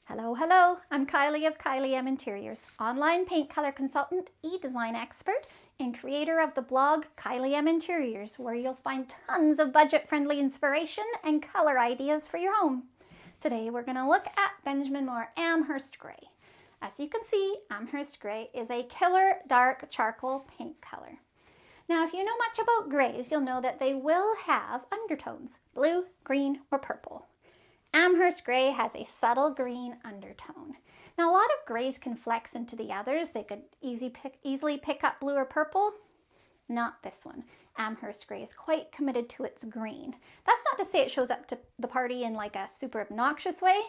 Hello, hello, I'm Kylie of Kylie M Interiors, online paint color consultant, e-design expert, and creator of the blog Kylie M Interiors, where you'll find tons of budget-friendly inspiration and color ideas for your home. Today we're going to look at Benjamin Moore Amherst Gray. As you can see, Amherst Gray is a killer dark charcoal paint color. Now, if you know much about grays, you'll know that they will have undertones, blue, green, or purple. Amherst Gray has a subtle green undertone. Now, a lot of grays can flex into the others. They could easily pick up blue or purple. Not this one. Amherst Gray is quite committed to its green. That's not to say it shows up to the party in like a super obnoxious way,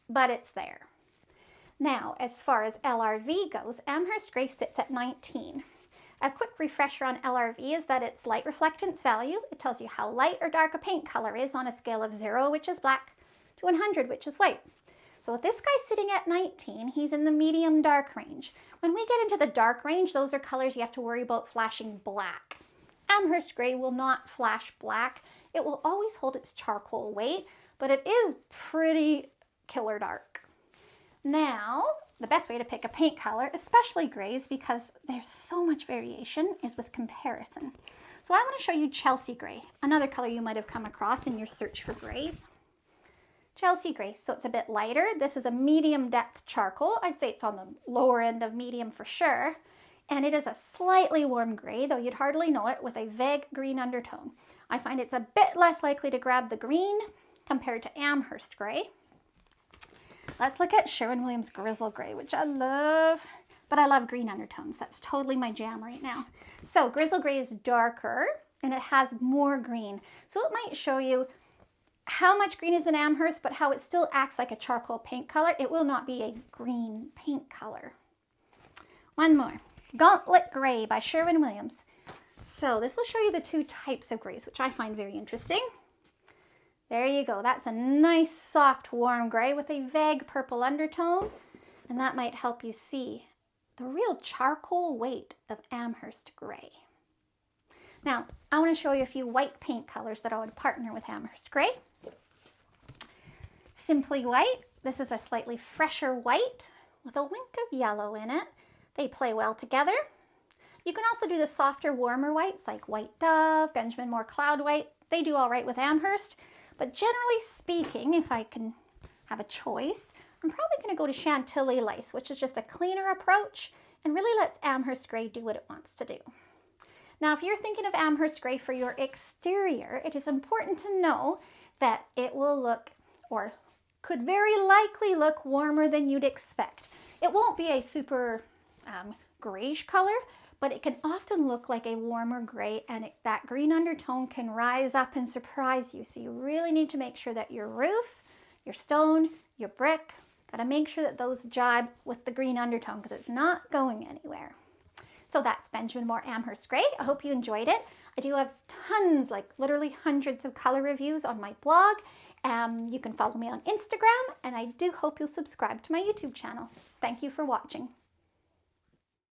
but it's there. Now, as far as LRV goes, Amherst Gray sits at 19. A quick refresher on LRV is that its light reflectance value. It tells you how light or dark a paint color is on a scale of 0, which is black, to 100, which is white. So with this guy sitting at 19, he's in the medium dark range. When we get into the dark range, those are colors you have to worry about flashing black. Amherst Gray will not flash black. It will always hold its charcoal weight, but it is pretty killer dark. Now, the best way to pick a paint color, especially grays, because there's so much variation, is with comparison. So I want to show you Chelsea Gray, another color you might have come across in your search for grays. Chelsea Gray, so it's a bit lighter. This is a medium depth charcoal. I'd say it's on the lower end of medium for sure. And it is a slightly warm gray, though you'd hardly know it, with a vague green undertone. I find it's a bit less likely to grab the green compared to Amherst Gray. Let's look at Sherwin-Williams Grizzle Gray, which I love, but I love green undertones. That's totally my jam right now. So Grizzle Gray is darker and it has more green. So it might show you how much green is in Amherst, but how it still acts like a charcoal paint color. It will not be a green paint color. One more, Gauntlet Gray by Sherwin-Williams. So this will show you the two types of grays, which I find very interesting. There you go. That's a nice, soft, warm gray with a vague purple undertone. And that might help you see the real charcoal weight of Amherst Gray. Now, I want to show you a few white paint colors that I would partner with Amherst Gray. Simply White. This is a slightly fresher white with a wink of yellow in it. They play well together. You can also do the softer, warmer whites like White Dove, Benjamin Moore Cloud White. They do all right with Amherst. But generally speaking, if I can have a choice, I'm probably going to go to Chantilly Lace, which is just a cleaner approach and really lets Amherst Gray do what it wants to do. Now, if you're thinking of Amherst Gray for your exterior, it is important to know that it will look, or could very likely look, warmer than you'd expect. It won't be a super grayish color, but it can often look like a warmer gray, and that green undertone can rise up and surprise you. So you really need to make sure that your roof, your stone, your brick, gotta make sure that those jibe with the green undertone because it's not going anywhere. So that's Benjamin Moore Amherst Gray. I hope you enjoyed it. I do have tons, like literally hundreds of color reviews on my blog. You can follow me on Instagram, and I do hope you'll subscribe to my YouTube channel. Thank you for watching.